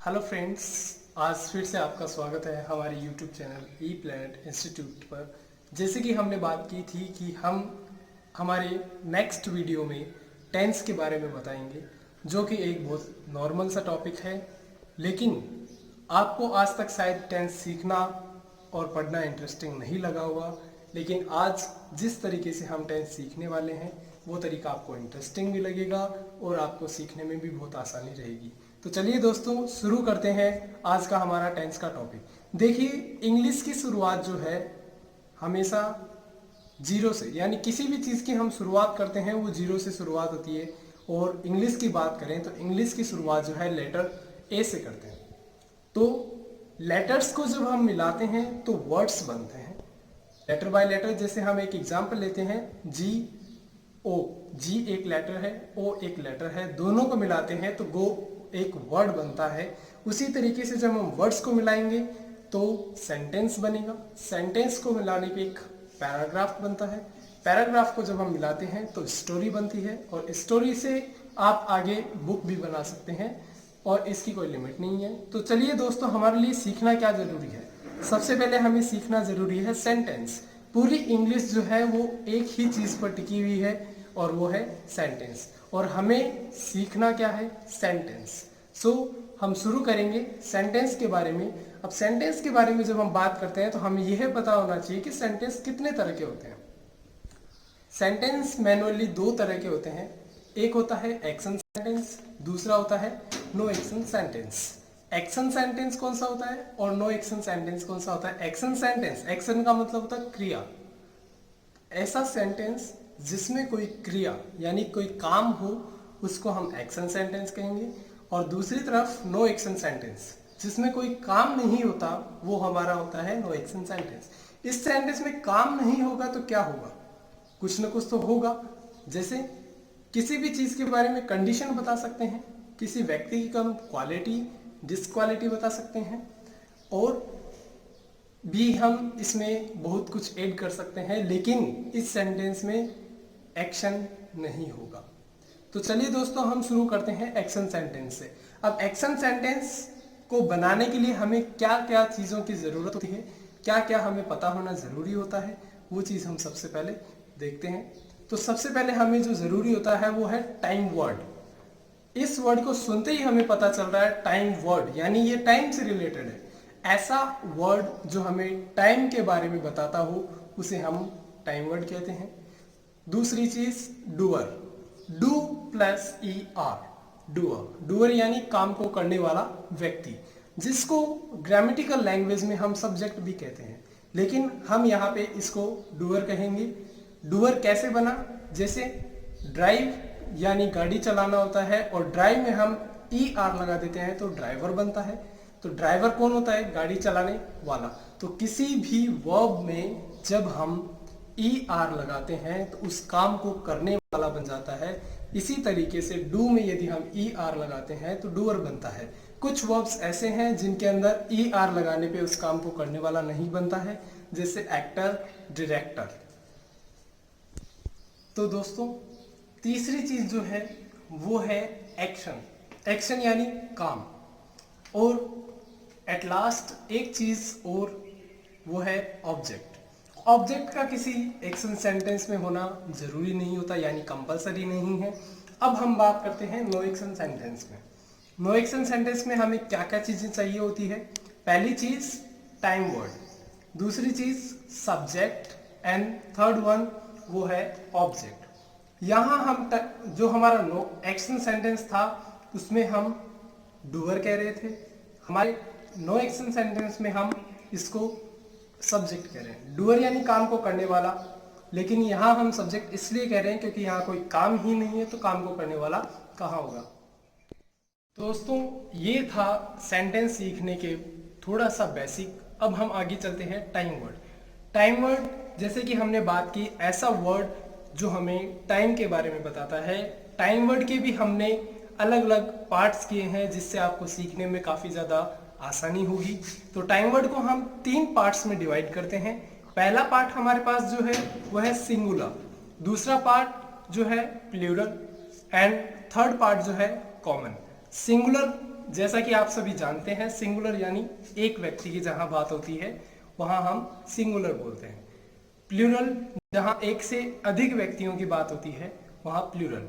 Hello friends, आज फिर से आपका स्वागत है हमारे यूट्यूब चैनल ई प्लैनेट इंस्टीट्यूट पर। जैसे कि हमने बात की थी कि हम हमारे नेक्स्ट वीडियो में टेंस के बारे में बताएंगे, जो कि एक बहुत नॉर्मल सा टॉपिक है, लेकिन आपको आज तक शायद टेंस सीखना और पढ़ना इंटरेस्टिंग नहीं लगा हुआ। लेकिन आज जिस तरीके से हम टेंस सीखने वाले हैं वो तरीका आपको इंटरेस्टिंग भी लगेगा और आपको सीखने में भी बहुत आसानी रहेगी। तो चलिए दोस्तों, शुरू करते हैं आज का हमारा टेंस का टॉपिक। देखिए, इंग्लिश की शुरुआत जो है हमेशा जीरो से, यानी किसी भी चीज़ की हम शुरुआत करते हैं वो जीरो से शुरुआत होती है। और इंग्लिश की बात करें तो इंग्लिश की शुरुआत जो है लेटर ए से करते हैं। तो लेटर्स को जब हम मिलाते हैं तो वर्ड्स बनते हैं लेटर बाय लेटर। जैसे हम एक एग्जाम्पल लेते हैं, जी ओ, जी एक लेटर है, ओ एक लेटर है, दोनों को मिलाते हैं तो गो एक वर्ड बनता है। उसी तरीके से जब हम वर्ड्स को मिलाएंगे तो सेंटेंस बनेगा, सेंटेंस को मिलाने पे एक पैराग्राफ बनता है, पैराग्राफ को जब हम मिलाते हैं तो स्टोरी बनती है, और स्टोरी से आप आगे बुक भी बना सकते हैं और इसकी कोई लिमिट नहीं है। तो चलिए दोस्तों, हमारे लिए सीखना क्या जरूरी है? सबसे पहले हमें सीखना जरूरी है सेंटेंस। पूरी इंग्लिश जो है वो एक ही चीज पर टिकी हुई है और वो है सेंटेंस, और हमें सीखना क्या है? सेंटेंस। सो हम शुरू करेंगे सेंटेंस के बारे में। अब सेंटेंस के बारे में जब हम बात करते हैं तो हमें यह पता होना चाहिए कि सेंटेंस कितने तरह के होते हैं। सेंटेंस मैनुअली दो तरह के होते हैं, एक होता है एक्शन सेंटेंस, दूसरा होता है no action sentence. Action sentence कौन सा होता है और नो एक्शन सेंटेंस कौन सा होता है? एक्शन सेंटेंस, एक्शन का मतलब होता है क्रिया, ऐसा सेंटेंस जिसमें कोई क्रिया यानी कोई काम हो उसको हम एक्शन सेंटेंस कहेंगे। और दूसरी तरफ नो एक्शन सेंटेंस, जिसमें कोई काम नहीं होता, वो हमारा होता है नो एक्शन सेंटेंस। इस सेंटेंस में काम नहीं होगा तो क्या होगा? कुछ ना कुछ तो होगा। जैसे किसी भी चीज के बारे में कंडीशन बता सकते हैं, किसी व्यक्ति की कम क्वालिटी डिसक्वालिटी बता सकते हैं, और भी हम इसमें बहुत कुछ ऐड कर सकते हैं, लेकिन इस सेंटेंस में एक्शन नहीं होगा। तो चलिए दोस्तों, हम शुरू करते हैं एक्शन सेंटेंस से। अब एक्शन सेंटेंस को बनाने के लिए हमें क्या क्या चीज़ों की ज़रूरत होती है, क्या क्या हमें पता होना ज़रूरी होता है, वो चीज़ हम सबसे पहले देखते हैं। तो सबसे पहले हमें जो ज़रूरी होता है वो है टाइम वर्ड। इस वर्ड को सुनते ही हमें पता चल रहा है टाइम वर्ड, यानी ये टाइम से रिलेटेड है। ऐसा वर्ड जो हमें टाइम के बारे में बताता हो उसे हम टाइम वर्ड कहते हैं। दूसरी चीज doer, do plus E R, doer. Doer यानी काम को करने वाला व्यक्ति, जिसको ग्रामेटिकल लैंग्वेज में हम सब्जेक्ट भी कहते हैं, लेकिन हम यहाँ पे इसको डूअर कहेंगे। डूअर कैसे बना? जैसे ड्राइव यानी गाड़ी चलाना होता है, और ड्राइव में हम ई आर लगा देते हैं तो ड्राइवर बनता है। तो ड्राइवर कौन होता है? गाड़ी चलाने वाला। तो किसी भी वर्ब में जब हम ई आर लगाते हैं तो उस काम को करने वाला बन जाता है। इसी तरीके से डू में यदि हम ई आर लगाते हैं तो डूअर बनता है। कुछ वर्ब्स ऐसे हैं जिनके अंदर ई आर लगाने पे उस काम को करने वाला नहीं बनता है, जैसे एक्टर, डायरेक्टर। तो दोस्तों, तीसरी चीज जो है वो है एक्शन। एक्शन यानी काम। और एट लास्ट एक चीज और, वो है ऑब्जेक्ट। ऑब्जेक्ट का किसी एक्शन सेंटेंस में होना जरूरी नहीं होता, यानी कंपलसरी नहीं है। अब हम बात करते हैं नो एक्शन सेंटेंस में। नो एक्शन सेंटेंस में हमें क्या क्या चीजें चाहिए होती है? पहली चीज टाइम वर्ड, दूसरी चीज सब्जेक्ट, एंड थर्ड वन वो है ऑब्जेक्ट। यहाँ हम जो हमारा नो एक्शन सेंटेंस था उसमें हम डूअर कह रहे थे, हमारे नो एक्शन सेंटेंस में हम इसको सब्जेक्ट कह रहे हैं। डूअर यानी काम को करने वाला, लेकिन यहाँ हम सब्जेक्ट इसलिए कह रहे हैं क्योंकि यहाँ कोई काम ही नहीं है, तो काम को करने वाला कहाँ होगा? दोस्तों, ये था सेंटेंस सीखने के थोड़ा सा बेसिक। अब हम आगे चलते हैं टाइम वर्ड। टाइम वर्ड, जैसे कि हमने बात की, ऐसा वर्ड जो हमें टाइम के बारे में बताता है। टाइम वर्ड के भी हमने अलग अलग पार्ट्स किए हैं, जिससे आपको सीखने में काफ़ी ज़्यादा आसानी होगी। तो टाइम वर्ड को हम 3 पार्ट्स में डिवाइड करते हैं। पहला पार्ट हमारे पास जो है वह है सिंगुलर, दूसरा पार्ट जो है प्लूरल, एंड थर्ड पार्ट जो है कॉमन। सिंगुलर जैसा कि आप सभी जानते हैं, सिंगुलर यानी एक व्यक्ति की जहां बात होती है वहां हम सिंगुलर बोलते हैं। प्लूरल जहां एक से अधिक व्यक्तियों की बात होती है वहां प्लूरल।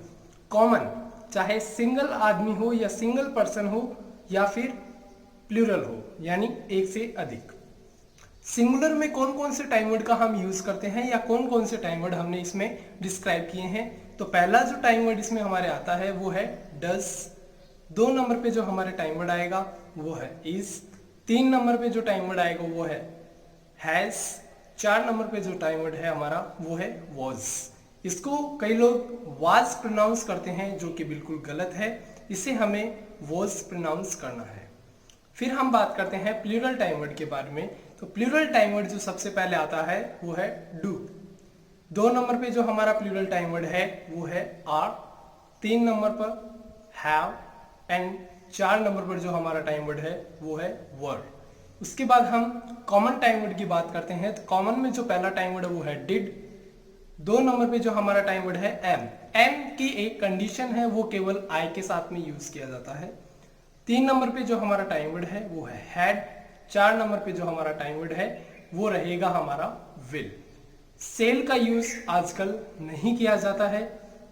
कॉमन चाहे सिंगल आदमी हो या सिंगल पर्सन हो या फिर प्लूरल हो यानी एक से अधिक। सिंगुलर में कौन कौन से टाइम वर्ड का हम यूज करते हैं या कौन कौन से टाइम वर्ड हमने इसमें डिस्क्राइब किए हैं। तो पहला जो टाइम वर्ड इसमें हमारे आता है वो है डज। 2 नंबर पे जो हमारे टाइम वर्ड आएगा वो है इज। 3 नंबर पे जो टाइम वर्ड आएगा वो है हैज। 4 नंबर पे जो टाइम वर्ड है हमारा वो है वॉज। इसको कई लोग वाज प्रोनाउंस करते हैं जो कि बिल्कुल गलत है, इसे हमें वॉज प्रोनाउंस करना है। फिर हम बात करते हैं प्लूरल टाइम वर्ड के बारे में। तो प्लूरल टाइम वर्ड जो सबसे पहले आता है वो है डू। 2 नंबर पे जो हमारा प्लूरल टाइम वर्ड है वो है आर। 3 नंबर पर हैव एंड 4 नंबर पर जो हमारा टाइम वर्ड है वो है वर। उसके बाद हम कॉमन टाइम वर्ड की बात करते हैं। तो कॉमन में जो पहला टाइम वर्ड है वो है डिड। 2 नंबर पे जो हमारा टाइम वर्ड है एम। एम की एक कंडीशन है, वो केवल आई के साथ में यूज किया जाता है। 3 नंबर पे जो हमारा टाइम वर्ड है वो है हैड। 4 नंबर पे जो हमारा टाइम वर्ड है वो रहेगा हमारा विल। सेल का यूज आजकल नहीं किया जाता है।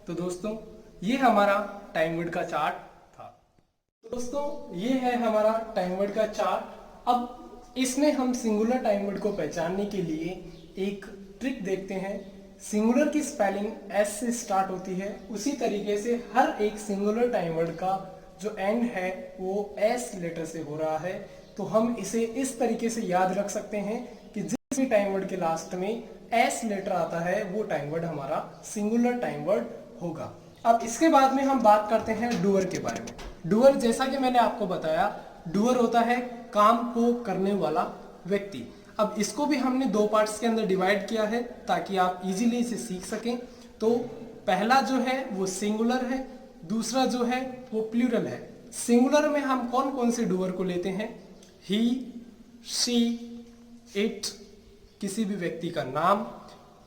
तो दोस्तों ये हमारा टाइम वर्ड का चार्ट था। तो दोस्तों ये है हमारा टाइम वर्ड का चार्ट। अब इसमें हम सिंगुलर टाइम वर्ड को पहचानने के लिए एक ट्रिक देखते हैं। सिंगुलर की स्पेलिंग एस से स्टार्ट होती है, उसी तरीके से हर एक सिंगुलर टाइम वर्ड का जो एंड है वो एस लेटर से हो रहा है। तो हम इसे इस तरीके से याद रख सकते हैं कि जिस भी टाइम वर्ड के लास्ट में एस लेटर आता है वो टाइम वर्ड हमारा सिंगुलर टाइम वर्ड होगा। अब इसके बाद में हम बात करते हैं डूअर के बारे में। डूअर जैसा कि मैंने आपको बताया, डूअर होता है काम को करने वाला व्यक्ति। अब इसको भी हमने 2 पार्ट्स के अंदर डिवाइड किया है ताकि आप इजीली इसे सीख सकें। तो पहला जो है वो सिंगुलर है, दूसरा जो है वो प्लूरल है। सिंगुलर में हम कौन कौन से डूअर को लेते हैं? ही, शी, इट, किसी भी व्यक्ति का नाम।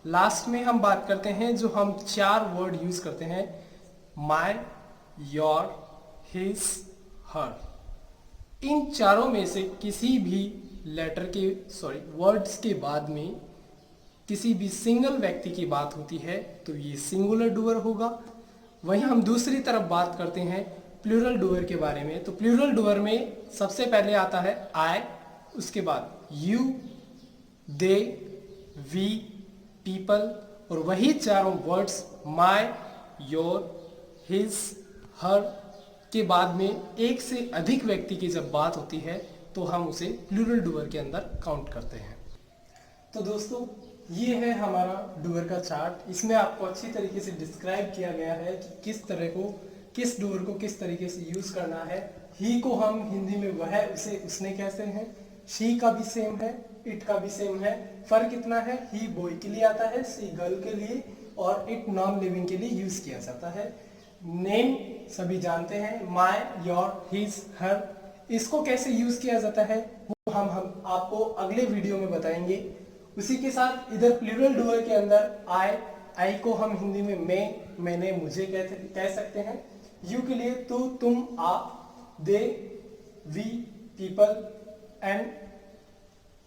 लास्ट में हम बात करते हैं जो हम 4 वर्ड यूज करते हैं, माय, योर, हिज, हर। इन चारों में से किसी भी वर्ड्स के बाद में किसी भी सिंगल व्यक्ति की बात होती है तो ये सिंगुलर डूअर होगा। वहीं हम दूसरी तरफ बात करते हैं प्लूरल डूअर के बारे में। तो प्लूरल डूअर में सबसे पहले आता है आई, उसके बाद यू, दे, वी, पीपल, और वही चारों वर्ड्स माय, योर, हिज, हर के बाद में एक से अधिक व्यक्ति की जब बात होती है तो हम उसे प्लूरल डूअर के अंदर काउंट करते हैं। तो दोस्तों ये है हमारा डूअर का चार्ट। इसमें आपको अच्छी तरीके से डिस्क्राइब किया गया है कि किस डूअर को किस तरीके से यूज करना है। ही को हम हिंदी में वह, उसे, उसने कहते हैं। शी का भी सेम है, इट का भी सेम है। फर्क इतना है, ही बॉय के लिए आता है, शी गर्ल के लिए, और इट नॉन लिविंग के लिए यूज किया जाता है। नेम सभी जानते हैं, माय, योर, हिज, हर। इसको कैसे यूज किया जाता है वो हम आपको अगले वीडियो में बताएंगे। उसी के साथ इधर प्लूरल डूअर के अंदर आई को हम हिंदी में मैं, मैंने, मुझे कह सकते हैं। यू के लिए तू, तुम, आप, they, we, people and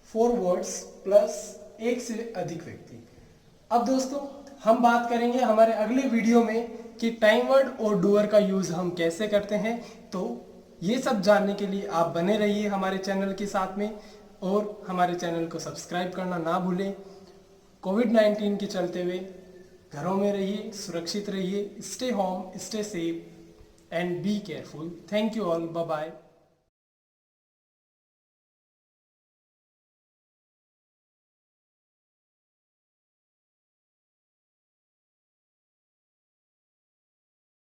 4 words plus एक से अधिक व्यक्ति। अब दोस्तों हम बात करेंगे हमारे अगले वीडियो में कि टाइम वर्ड और डूअर का यूज हम कैसे करते हैं। तो ये सब जानने के लिए आप बने रहिए हमारे चैनल के साथ में, और हमारे चैनल को सब्सक्राइब करना ना भूलें। कोविड-19 के चलते हुए घरों में रहिए, सुरक्षित रहिए, stay home, stay safe and be careful. Thank you all, bye bye.